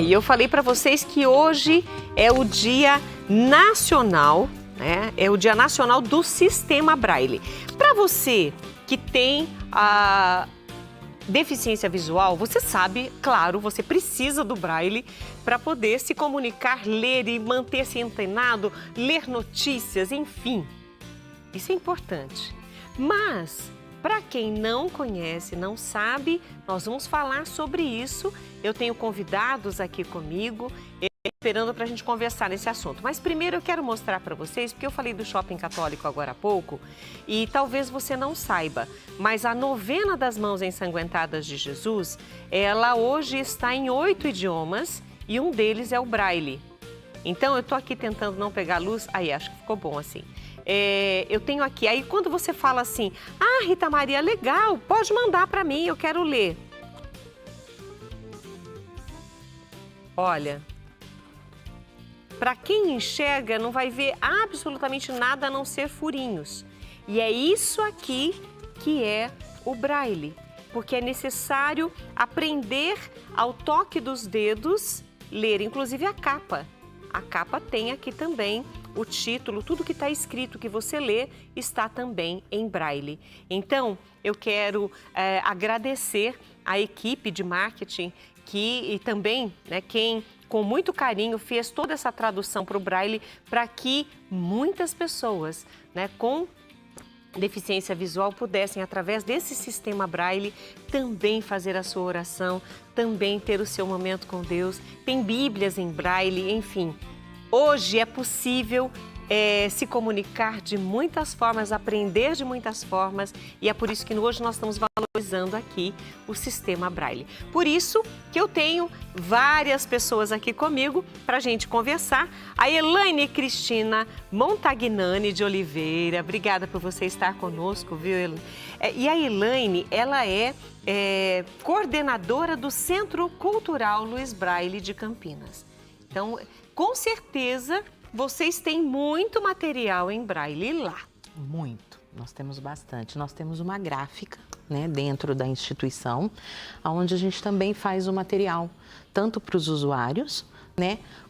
E eu falei para vocês que hoje é o Dia Nacional, né? É o Dia Nacional do Sistema Braille. Para você que tem a deficiência visual, você sabe, claro, você precisa do Braille para poder se comunicar, ler e manter-se antenado, ler notícias, enfim. Isso é importante. Mas, para quem não conhece, não sabe, nós vamos falar sobre isso. Eu tenho convidados aqui comigo, esperando para a gente conversar nesse assunto. Mas primeiro eu quero mostrar para vocês, porque eu falei do Shopping Católico agora há pouco, e talvez você não saiba, mas a Novena das Mãos Ensanguentadas de Jesus, ela hoje está em 8 idiomas e um deles é o Braille. Então eu estou aqui tentando não pegar luz, aí acho que ficou bom assim. Eu tenho aqui, aí quando você fala assim, ah, Rita Maria, legal, pode mandar para mim, eu quero ler. Olha, para quem enxerga não vai ver absolutamente nada a não ser furinhos. E é isso aqui que é o Braille, porque é necessário aprender ao toque dos dedos, ler, inclusive a capa. A capa tem aqui também o título, tudo que está escrito que você lê está também em Braille. Então, eu quero agradecer a equipe de marketing e também quem com muito carinho fez toda essa tradução para o Braille para que muitas pessoas com deficiência visual pudessem, através desse sistema Braille, também fazer a sua oração, também ter o seu momento com Deus. Tem Bíblias em Braille, enfim. Hoje é possível se comunicar de muitas formas, aprender de muitas formas, e é por isso que hoje nós estamos valorizando aqui o sistema Braille. Por isso que eu tenho várias pessoas aqui comigo para a gente conversar. A Elaine Cristina Montagnani de Oliveira, obrigada por você estar conosco, viu, Elaine? E a Elaine, ela é coordenadora do Centro Cultural Luiz Braille de Campinas. Então, com certeza, vocês têm muito material em Braille lá. Muito. Nós temos bastante. Nós temos uma gráfica, dentro da instituição, onde a gente também faz o material, tanto para os usuários,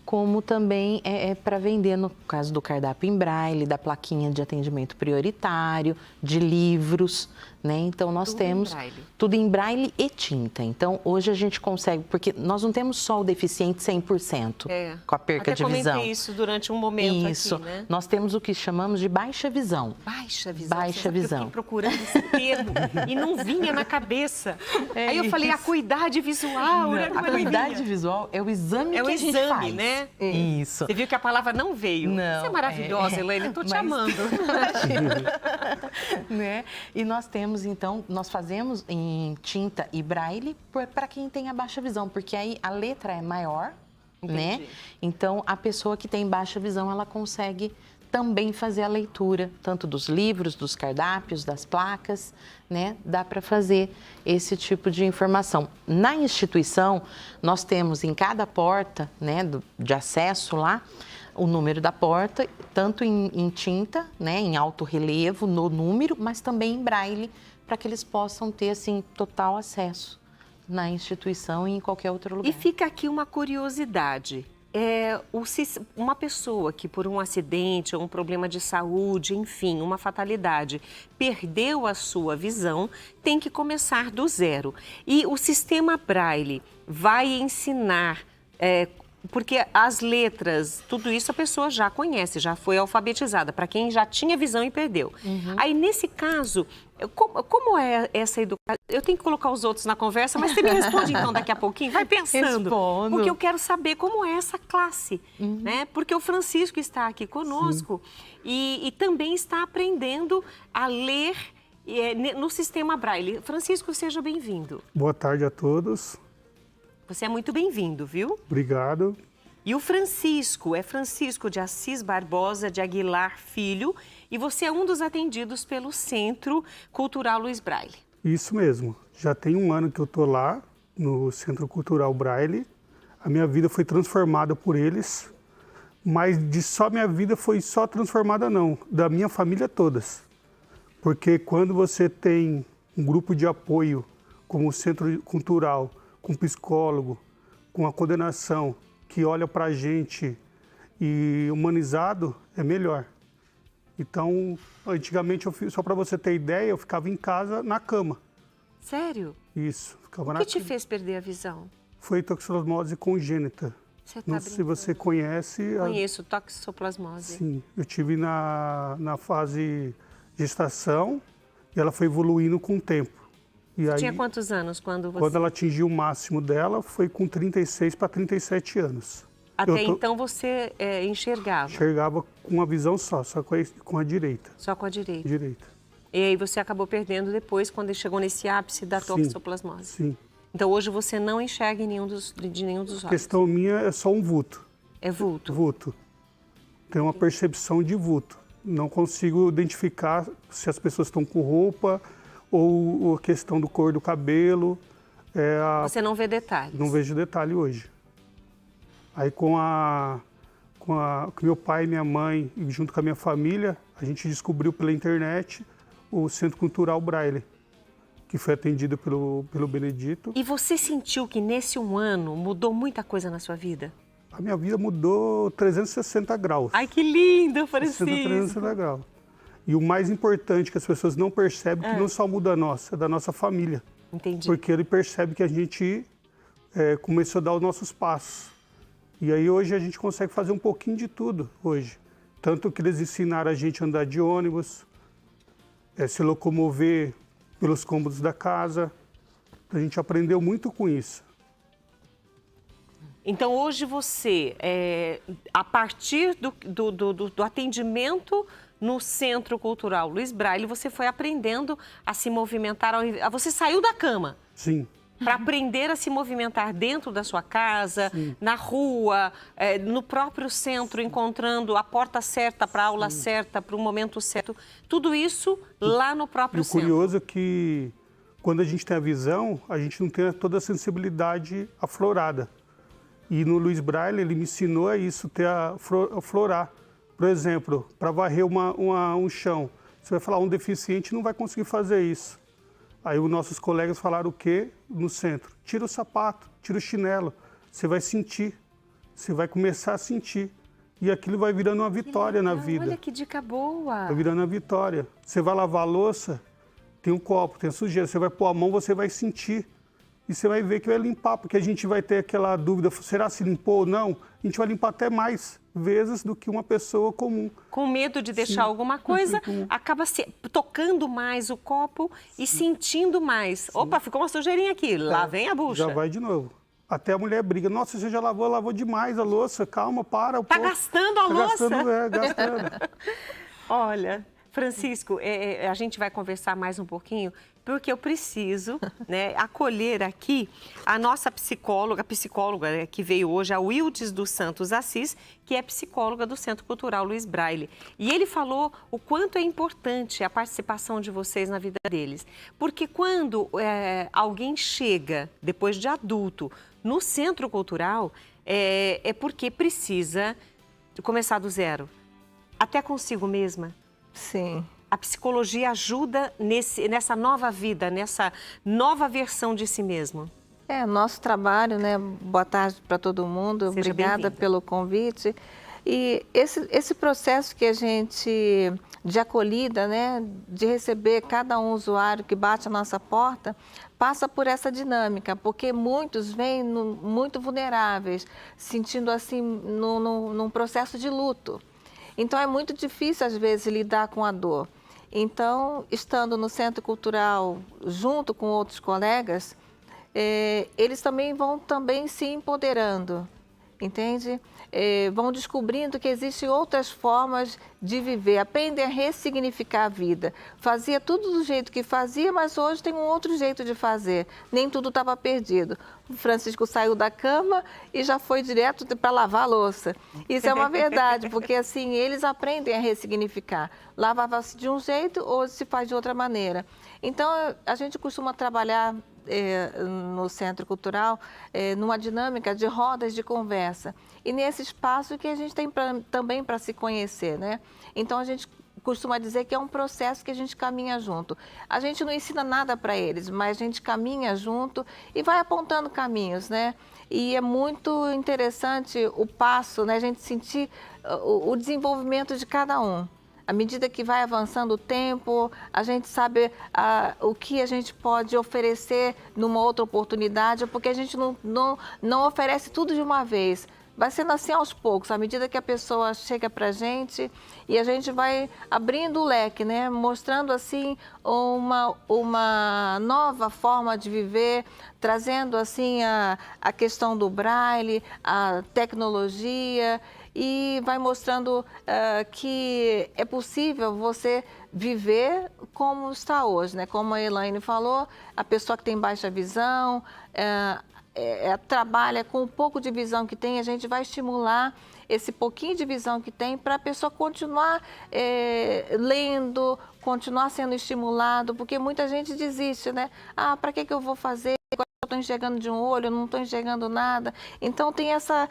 como também para vender, no caso do cardápio em Braille, da plaquinha de atendimento prioritário, de livros, Então, nós tudo temos tudo em Braille e tinta. Então, hoje a gente consegue, porque nós não temos só o deficiente 100%, com a perca de visão. Até comentei isso durante um momento isso. aqui, Nós temos o que chamamos de baixa visão. Baixa visão. Baixa visão. Eu fiquei procurando esse termo e não vinha na cabeça. Aí eu falei, acuidade visual. Não, a acuidade visual é o exame que a gente faz. Isso. Você viu que a palavra não veio. Não, você é maravilhosa, Elaine. Estou te amando. E nós temos, então, nós fazemos em tinta e Braille para quem tem a baixa visão, porque aí a letra é maior, Então, a pessoa que tem baixa visão, ela consegue também fazer a leitura, tanto dos livros, dos cardápios, das placas, Dá para fazer esse tipo de informação. Na instituição, nós temos em cada porta, de acesso lá, o número da porta, tanto em tinta, em alto relevo, no número, mas também em Braille, para que eles possam ter, assim, total acesso na instituição e em qualquer outro lugar. E fica aqui uma curiosidade. Uma pessoa que por um acidente ou um problema de saúde, enfim, uma fatalidade, perdeu a sua visão, tem que começar do zero. E o sistema Braille vai ensinar, porque as letras, tudo isso a pessoa já conhece, já foi alfabetizada, para quem já tinha visão e perdeu. Aí, nesse caso, como é essa educação? Eu tenho que colocar os outros na conversa, mas você me responde então daqui a pouquinho? Vai pensando. Respondo. Porque eu quero saber como é essa classe, Porque o Francisco está aqui conosco e também está aprendendo a ler no sistema Braille. Francisco, seja bem-vindo. Boa tarde a todos. Você é muito bem-vindo, viu? Obrigado. E o Francisco é Francisco de Assis Barbosa de Aguilar Filho e você é um dos atendidos pelo Centro Cultural Luiz Braille. Isso mesmo. Já tem um ano que eu estou lá no Centro Cultural Braille. A minha vida foi transformada por eles, mas minha vida foi só transformada não, da minha família todas. Porque quando você tem um grupo de apoio como o Centro Cultural, com psicólogo, com a coordenação que olha para a gente e humanizado, é melhor. Então, antigamente, só para você ter ideia, eu ficava em casa na cama. Sério? Isso, ficava O na que te cama. fez perder a visão? Foi toxoplasmose congênita. Você tá Não sei se você conhece. Conheço, toxoplasmose. Sim, eu tive na fase gestação e ela foi evoluindo com o tempo. E aí, Tinha quantos anos quando você... quando ela atingiu o máximo dela, foi com 36 para 37 anos. Até então você enxergava? Enxergava com uma visão só com a direita. Só com a direita. Direita. E aí você acabou perdendo depois, quando chegou nesse ápice da Sim, toxoplasmose. Sim. Então hoje você não enxerga em de nenhum dos A olhos. questão minha é só um vulto. É vulto. Vulto. Tem uma percepção de vulto. Não consigo identificar se as pessoas estão com roupa ou a questão do cor do cabelo. Você não vê detalhes. Não vejo detalhe hoje. Aí com meu pai e minha mãe, e junto com a minha família, a gente descobriu pela internet o Centro Cultural Braille, que foi atendido pelo Benedito. E você sentiu que nesse um ano mudou muita coisa na sua vida? A minha vida mudou 360 graus. Ai, que lindo, Francisco! 360 graus. E o mais importante que as pessoas não percebem, que não só muda a nossa, é da nossa família. Entendi. Porque ele percebe que a gente começou a dar os nossos passos. E aí hoje a gente consegue fazer um pouquinho de tudo hoje. Tanto que eles ensinaram a gente a andar de ônibus, se locomover pelos cômodos da casa. A gente aprendeu muito com isso. Então hoje você, a partir do atendimento no Centro Cultural Luiz Braille, você foi aprendendo a se movimentar, você saiu da cama. Sim. Para aprender a se movimentar dentro da sua casa, Sim. na rua, no próprio centro, encontrando a porta certa para a aula certa, para o momento certo. Tudo isso lá no próprio centro. E o curioso é que quando a gente tem a visão, a gente não tem toda a sensibilidade aflorada. E no Luiz Braille, ele me ensinou a isso, a aflorar. Por exemplo, para varrer um chão, você vai falar, um deficiente não vai conseguir fazer isso. Aí os nossos colegas falaram o quê? No centro. Tira o sapato, tira o chinelo. Você vai sentir. Você vai começar a sentir. E aquilo vai virando uma vitória na vida. Olha que dica boa. Vai virando uma vitória. Você vai lavar a louça, tem um copo, tem a sujeira. Você vai pôr a mão, você vai sentir. E você vai ver que vai limpar, porque a gente vai ter aquela dúvida, será se limpou ou não? A gente vai limpar até mais vezes do que uma pessoa comum. Com medo de deixar alguma coisa, acaba tocando mais o copo e sentindo mais. Opa, ficou uma sujeirinha aqui, lá vem a bucha. Já vai de novo. Até a mulher briga, nossa, você já lavou demais a louça, calma, para. Tá gastando a louça? Gastando. Olha, Francisco, a gente vai conversar mais um pouquinho, porque eu preciso acolher aqui a nossa psicóloga, que veio hoje, a Wildes dos Santos Assis, que é psicóloga do Centro Cultural Luiz Braille. E ele falou o quanto é importante a participação de vocês na vida deles. Porque quando alguém chega, depois de adulto, no Centro Cultural, é porque precisa começar do zero, até consigo mesma. Sim. A psicologia ajuda nessa nova vida, nessa nova versão de si mesmo. Nosso trabalho, né? Boa tarde para todo mundo. Seja obrigada pelo convite. E esse processo que a gente, de acolhida, né? De receber cada um usuário que bate a nossa porta, passa por essa dinâmica, porque muitos vêm muito vulneráveis, sentindo assim, num processo de luto. Então, é muito difícil, às vezes, lidar com a dor. Então, estando no Centro Cultural, junto com outros colegas, eles também vão se empoderando, entende? Vão descobrindo que existem outras formas de viver, aprendem a ressignificar a vida. Fazia tudo do jeito que fazia, mas hoje tem um outro jeito de fazer. Nem tudo estava perdido. O Francisco saiu da cama e já foi direto para lavar a louça. Isso é uma verdade, porque assim, eles aprendem a ressignificar. Lavava-se de um jeito, hoje se faz de outra maneira. Então, a gente costuma trabalhar no Centro Cultural, numa dinâmica de rodas de conversa. E nesse espaço que a gente tem também para se conhecer, né? Então, a gente costuma dizer que é um processo que a gente caminha junto. A gente não ensina nada para eles, mas a gente caminha junto e vai apontando caminhos, né? e é muito interessante o passo, né? A gente sentir o desenvolvimento de cada um. À medida que vai avançando o tempo, a gente sabe o que a gente pode oferecer numa outra oportunidade, porque a gente não oferece tudo de uma vez. Vai sendo assim aos poucos, à medida que a pessoa chega para a gente e a gente vai abrindo o leque, né? Mostrando assim uma nova forma de viver, trazendo assim a questão do braille, a tecnologia, e vai mostrando que é possível você viver como está hoje, né? Como a Elaine falou, a pessoa que tem baixa visão, trabalha com um pouco de visão que tem, a gente vai estimular esse pouquinho de visão que tem para a pessoa continuar lendo, continuar sendo estimulado, porque muita gente desiste, né? Ah, para que eu vou fazer? Agora eu estou enxergando de um olho, eu não estou enxergando nada. Então tem essa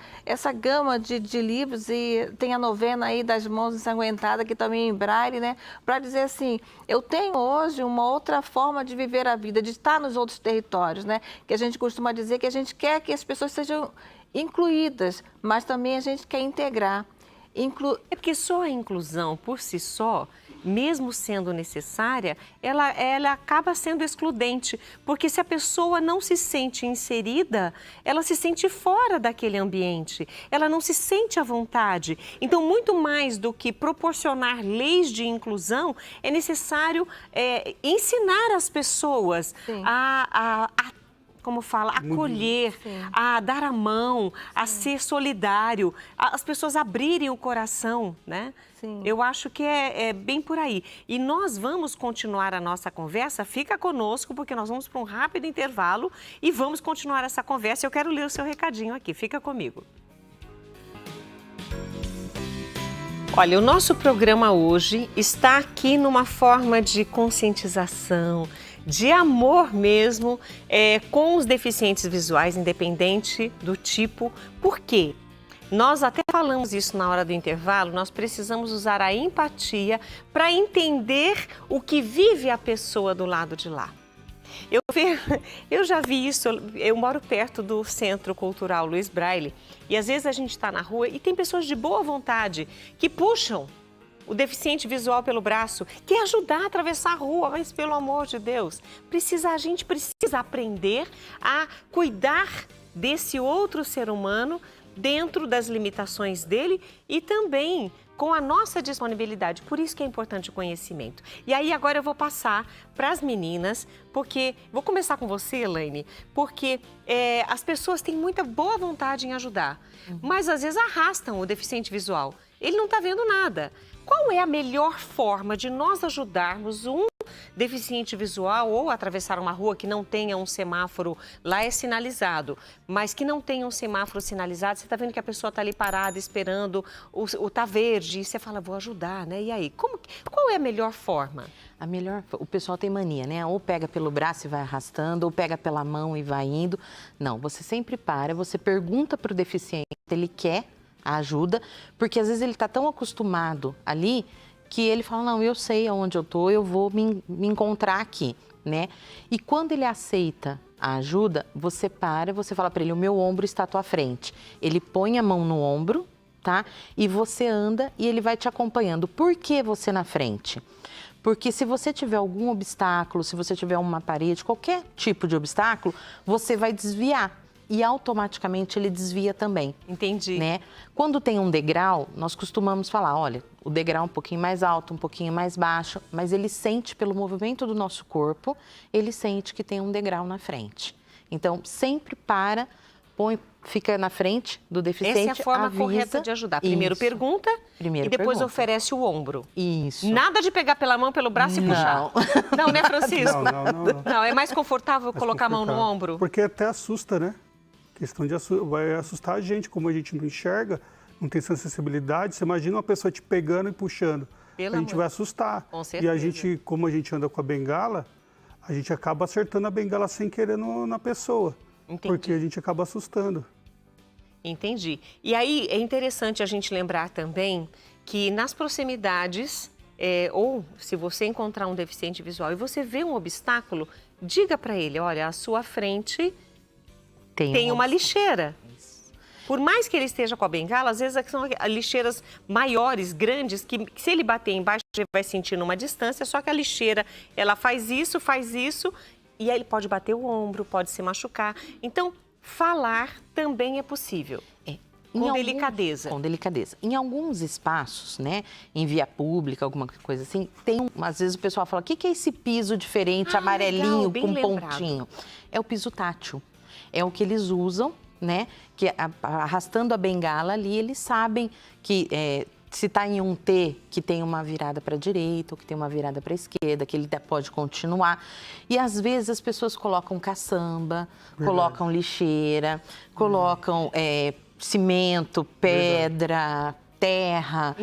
gama de livros, e tem a novena aí das mãos ensanguentadas, que também é em braille, né? Para dizer assim, eu tenho hoje uma outra forma de viver a vida, de estar nos outros territórios, né? Que a gente costuma dizer que a gente quer que as pessoas sejam incluídas, mas também a gente quer integrar. É porque só a inclusão por si só, mesmo sendo necessária, ela acaba sendo excludente, porque se a pessoa não se sente inserida, ela se sente fora daquele ambiente, ela não se sente à vontade. Então, muito mais do que proporcionar leis de inclusão, é necessário ensinar as pessoas como fala, acolher, a dar a mão, a ser solidário, as pessoas abrirem o coração, né? Sim. Eu acho que é bem por aí. E nós vamos continuar a nossa conversa, fica conosco, porque nós vamos para um rápido intervalo e vamos continuar essa conversa. Eu quero ler o seu recadinho aqui, fica comigo. Olha, o nosso programa hoje está aqui numa forma de conscientização, de amor mesmo, com os deficientes visuais, independente do tipo. Por quê? Nós até falamos isso na hora do intervalo, nós precisamos usar a empatia para entender o que vive a pessoa do lado de lá. Eu já vi isso, eu moro perto do Centro Cultural Luiz Braille, e às vezes a gente está na rua e tem pessoas de boa vontade que puxam o deficiente visual pelo braço, quer ajudar a atravessar a rua, mas pelo amor de Deus, a gente precisa aprender a cuidar desse outro ser humano dentro das limitações dele e também com a nossa disponibilidade. Por isso que é importante o conhecimento. E aí agora eu vou passar para as meninas, porque vou começar com você, Elaine, porque as pessoas têm muita boa vontade em ajudar, mas às vezes arrastam o deficiente visual. Ele não está vendo nada. Qual é a melhor forma de nós ajudarmos um deficiente visual ou atravessar uma rua que não tenha um semáforo, lá é sinalizado, mas que não tenha um semáforo sinalizado, você está vendo que a pessoa está ali parada esperando, tá verde, e você fala, vou ajudar, né? E aí, qual é a melhor forma? O pessoal tem mania, né? Ou pega pelo braço e vai arrastando, ou pega pela mão e vai indo. Não, você sempre para, você pergunta para o deficiente se ele quer a ajuda, porque às vezes ele está tão acostumado ali que ele fala, não, eu sei aonde eu tô, eu vou me encontrar aqui, né? E quando ele aceita a ajuda, você fala para ele, o meu ombro está à tua frente. Ele põe a mão no ombro, tá? E você anda e ele vai te acompanhando. Por que você na frente? Porque se você tiver algum obstáculo, se você tiver uma parede, qualquer tipo de obstáculo, você vai desviar. E automaticamente ele desvia também. Entendi. Né? Quando tem um degrau, nós costumamos falar, olha, o degrau é um pouquinho mais alto, um pouquinho mais baixo, mas ele sente pelo movimento do nosso corpo, ele sente que tem um degrau na frente. Então, sempre fica na frente do deficiente, essa é a forma avisa. Correta de ajudar. Primeiro pergunta e depois oferece o ombro. Isso. Nada de pegar pela mão, pelo braço e puxar. Não, né, Francisco? Não. Não, é mais confortável colocar a mão no ombro? Porque até assusta, né? Questão de vai assustar a gente, como a gente não enxerga, não tem sensibilidade. Você imagina uma pessoa te pegando e puxando. A gente vai assustar. Com certeza. E a gente, como a gente anda com a bengala, a gente acaba acertando a bengala sem querer na pessoa. Entendi. Porque a gente acaba assustando. Entendi. E aí é interessante a gente lembrar também que nas proximidades, ou se você encontrar um deficiente visual e você vê um obstáculo, diga para ele, olha, à sua frente tem um uma obstáculo. lixeira. Por mais que ele esteja com a bengala, às vezes são lixeiras maiores, grandes, que se ele bater embaixo, ele vai sentir numa distância, só que a lixeira, ela faz isso, e aí ele pode bater o ombro, pode se machucar. Então, falar também é possível. Com delicadeza. Com delicadeza. Em alguns espaços, né, em via pública, alguma coisa assim, às vezes o pessoal fala, o que é esse piso diferente, amarelinho, legal, com bem lembrado. pontinho? É o piso tátil. É o que eles usam, né, que arrastando a bengala ali, eles sabem que se está em um T, que tem uma virada para a direita ou que tem uma virada para a esquerda, que ele pode continuar. E às vezes as pessoas colocam caçamba, colocam lixeira, colocam cimento, pedra, terra,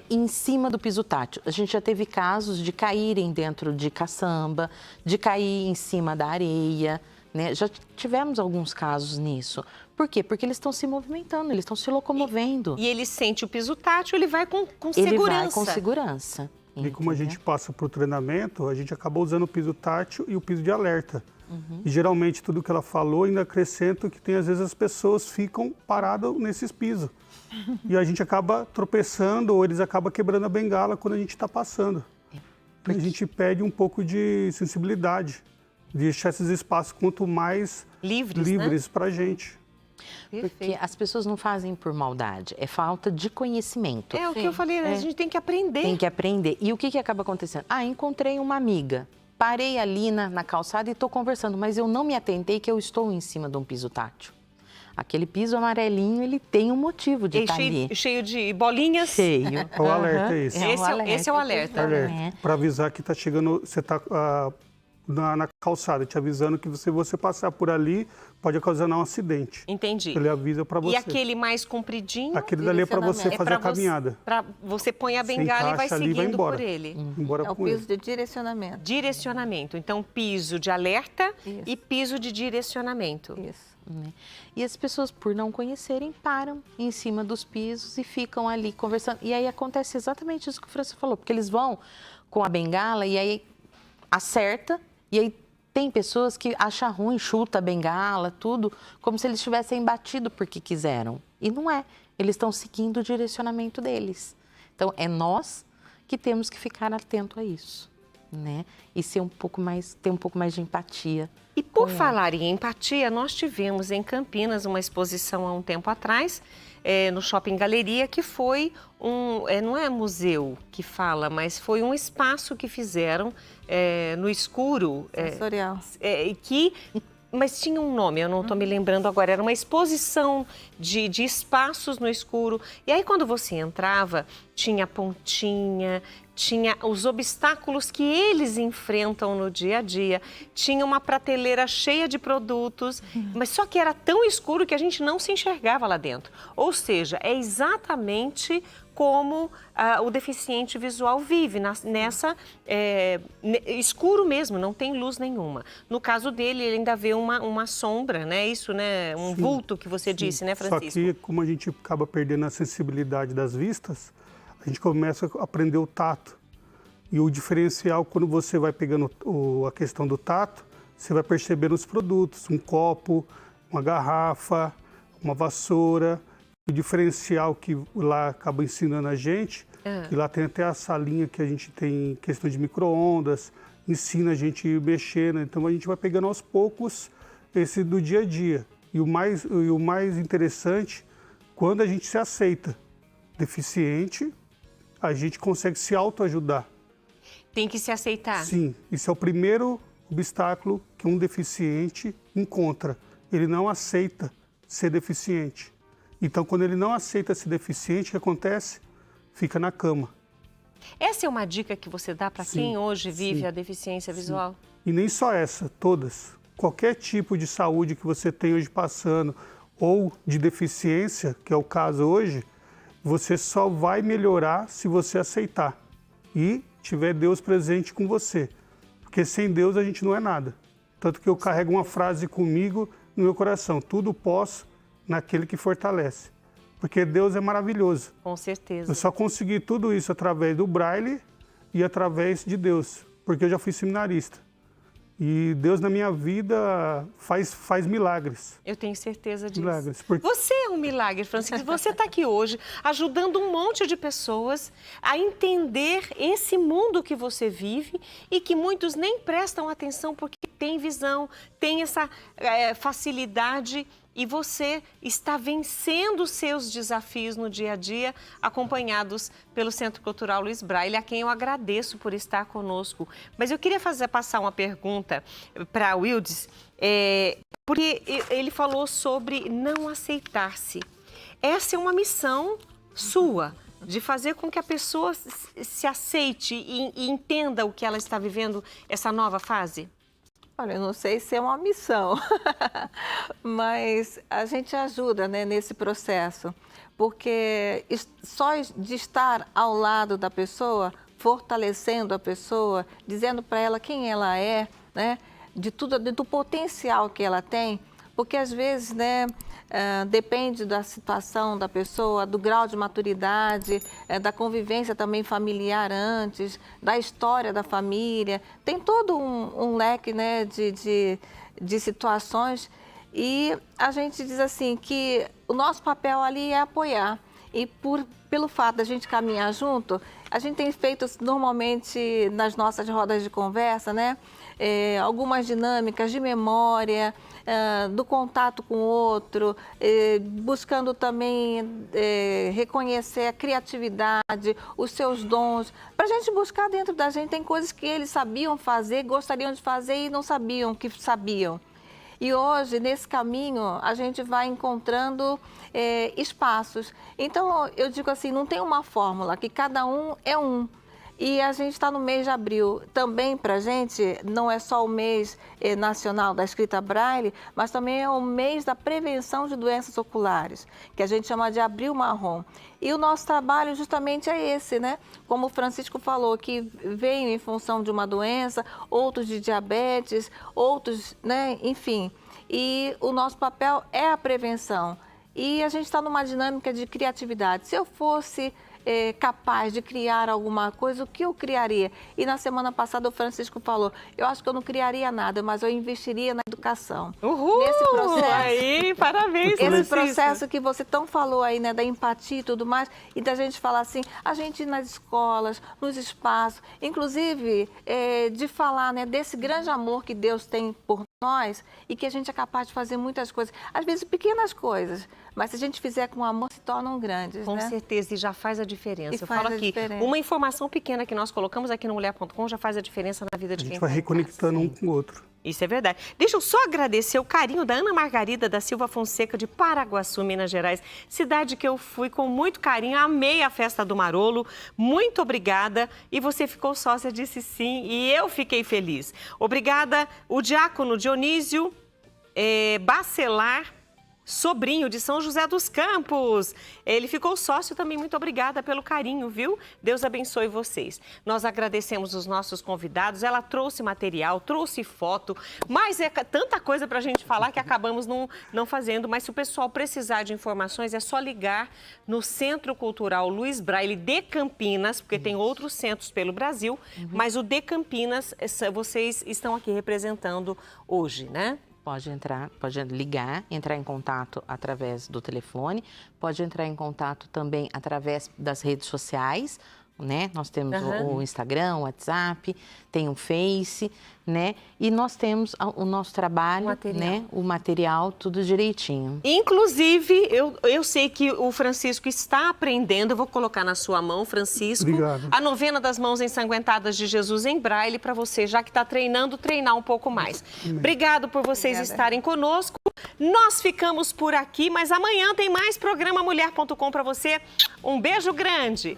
em cima do piso tátil. A gente já teve casos de caírem dentro de caçamba, de cair em cima da areia, né? Já tivemos alguns casos nisso. Por quê? Porque eles estão se movimentando, eles estão se locomovendo. E ele sente o piso tátil, ele vai com segurança. Ele vai com segurança. E como a gente passa para o treinamento, a gente acaba usando o piso tátil e o piso de alerta. E geralmente tudo que ela falou, ainda acrescento que tem às vezes as pessoas ficam paradas nesses pisos. E a gente acaba tropeçando ou eles acabam quebrando a bengala quando a gente está passando. E a gente pede um pouco de sensibilidade, de deixar esses espaços quanto mais livres para a gente. Porque as pessoas não fazem por maldade, é falta de conhecimento. É o que eu falei, a gente tem que aprender. Tem que aprender. E o que acaba acontecendo? Encontrei uma amiga, parei ali na calçada e estou conversando, mas eu não me atentei que eu estou em cima de um piso tátil. Aquele piso amarelinho, ele tem um motivo de estar ali. Cheio de bolinhas. Cheio. É o alerta, é esse. Esse é o alerta. Para avisar que está chegando, você está na calçada, te avisando que se você passar por ali, pode ocasionar um acidente. Entendi. Ele avisa para você. E aquele mais compridinho? Aquele dali é para você fazer a caminhada. Você põe a bengala e vai seguindo por ele. Embora É o com piso ele. de direcionamento. Direcionamento. Então, piso de alerta e piso de direcionamento. Isso. E as pessoas, por não conhecerem, param em cima dos pisos e ficam ali conversando. E aí acontece exatamente isso que o Francisco falou, porque eles vão com a bengala e aí acerta, e aí tem pessoas que acham ruim, chuta a bengala, tudo, como se eles tivessem batido porque quiseram. E não é, eles estão seguindo o direcionamento deles. Então, é nós que temos que ficar atento a isso, né? E ter um pouco mais de empatia. E por falar em empatia, nós tivemos em Campinas uma exposição há um tempo atrás, no Shopping Galeria, que foi não é museu que fala, mas foi um espaço que fizeram no escuro. Sensorial. Mas tinha um nome, eu não estou me lembrando agora, era uma exposição de espaços no escuro. E aí quando você entrava, tinha pontinha, tinha os obstáculos que eles enfrentam no dia a dia, tinha uma prateleira cheia de produtos, mas só que era tão escuro que a gente não se enxergava lá dentro. Ou seja, é exatamente como o deficiente visual vive, escuro mesmo, não tem luz nenhuma. No caso dele, ele ainda vê uma sombra, né? Isso, né? Um vulto que você disse, né, Francisco? Só que como a gente acaba perdendo a sensibilidade das vistas, a gente começa a aprender o tato. E o diferencial, quando você vai pegando a questão do tato, você vai percebendo os produtos, um copo, uma garrafa, uma vassoura. O diferencial que lá acaba ensinando a gente, que lá tem até a salinha que a gente tem questão de micro-ondas, ensina a gente a mexer, né? Então a gente vai pegando aos poucos esse do dia a dia. E o mais interessante, quando a gente se aceita deficiente, a gente consegue se autoajudar. Tem que se aceitar. Sim, isso é o primeiro obstáculo que um deficiente encontra. Ele não aceita ser deficiente. Então, quando ele não aceita ser deficiente, o que acontece? Fica na cama. Essa é uma dica que você dá para quem hoje vive a deficiência visual? E nem só essa, todas. Qualquer tipo de saúde que você tem hoje passando, ou de deficiência, que é o caso hoje, você só vai melhorar se você aceitar e tiver Deus presente com você. Porque sem Deus a gente não é nada. Tanto que eu carrego uma frase comigo no meu coração: tudo posso naquele que fortalece. Porque Deus é maravilhoso. Com certeza. Eu só consegui tudo isso através do Braille e através de Deus, porque eu já fui seminarista. E Deus na minha vida faz milagres. Eu tenho certeza disso. Milagres. Porque... Você é um milagre, Francisco. Você está aqui hoje ajudando um monte de pessoas a entender esse mundo que você vive e que muitos nem prestam atenção porque tem visão, tem essa facilidade e você está vencendo os seus desafios no dia a dia, acompanhados pelo Centro Cultural Luiz Braille, a quem eu agradeço por estar conosco. Mas eu queria passar uma pergunta para o Wildes, porque ele falou sobre não aceitar-se. Essa é uma missão sua, de fazer com que a pessoa se aceite e entenda o que ela está vivendo, essa nova fase? Olha, eu não sei se é uma missão, mas a gente ajuda, né, nesse processo, porque só de estar ao lado da pessoa, fortalecendo a pessoa, dizendo para ela quem ela é, né, de tudo, do potencial que ela tem, porque às vezes, né, depende da situação da pessoa, do grau de maturidade, da convivência também familiar antes, da história da família. Tem todo um leque, né, de situações e a gente diz assim que o nosso papel ali é apoiar. E pelo fato da gente caminhar junto, a gente tem feito normalmente nas nossas rodas de conversa, né, algumas dinâmicas de memória, do contato com o outro, buscando também reconhecer a criatividade, os seus dons, para a gente buscar dentro da gente. Tem coisas que eles sabiam fazer, gostariam de fazer e não sabiam que sabiam. E hoje, nesse caminho, a gente vai encontrando espaços. Então, eu digo assim, não tem uma fórmula, que cada um é um. E a gente está no mês de abril. Também, para a gente, não é só o mês nacional da escrita Braille, mas também é o mês da prevenção de doenças oculares, que a gente chama de Abril Marrom. E o nosso trabalho justamente é esse, né? Como o Francisco falou, que veio em função de uma doença, outros de diabetes, outros, né? Enfim. E o nosso papel é a prevenção. E a gente está numa dinâmica de criatividade. Se eu fosse capaz de criar alguma coisa, o que eu criaria? E na semana passada o Francisco falou, eu acho que eu não criaria nada, mas eu investiria na educação. Uhul! Nesse processo. Aí, parabéns, Esse processo que você tão falou aí, né, da empatia e tudo mais, e da gente falar assim, a gente ir nas escolas, nos espaços, inclusive de falar, né, desse grande amor que Deus tem por nós e que a gente é capaz de fazer muitas coisas, às vezes pequenas coisas, mas se a gente fizer com amor, se tornam grandes, Com né? certeza, e já faz a diferença. Eu faz falo a aqui, diferença. uma informação pequena que nós colocamos aqui no Mulher.com já faz a diferença na vida de A quem gente vai tá em casa. reconectando um com o outro. Isso é verdade. Deixa eu só agradecer o carinho da Ana Margarida da Silva Fonseca, de Paraguaçu, Minas Gerais. Cidade que eu fui com muito carinho, amei a festa do Marolo. Muito obrigada. E você ficou sócia, disse sim, e eu fiquei feliz. Obrigada, o diácono Dionísio Bacelar, sobrinho de São José dos Campos. Ele ficou sócio também. Muito obrigada pelo carinho, viu? Deus abençoe vocês. Nós agradecemos os nossos convidados. Ela trouxe material, trouxe foto, mas é tanta coisa para a gente falar que acabamos não fazendo. Mas se o pessoal precisar de informações, é só ligar no Centro Cultural Luiz Braille de Campinas, porque tem outros centros pelo Brasil, mas o de Campinas, vocês estão aqui representando hoje, né? Pode ligar, entrar em contato através do telefone, pode entrar em contato também através das redes sociais, né? Nós temos o Instagram, o WhatsApp, tem o Face, né? E nós temos o nosso trabalho, né? O material, tudo direitinho. Inclusive, eu sei que o Francisco está aprendendo, eu vou colocar na sua mão, Francisco, Obrigado. a novena das mãos ensanguentadas de Jesus em Braille, para você, já que está treinando, treinar um pouco mais. Obrigado por vocês estarem conosco. Nós ficamos por aqui, mas amanhã tem mais programa Mulher.com para você. Um beijo grande.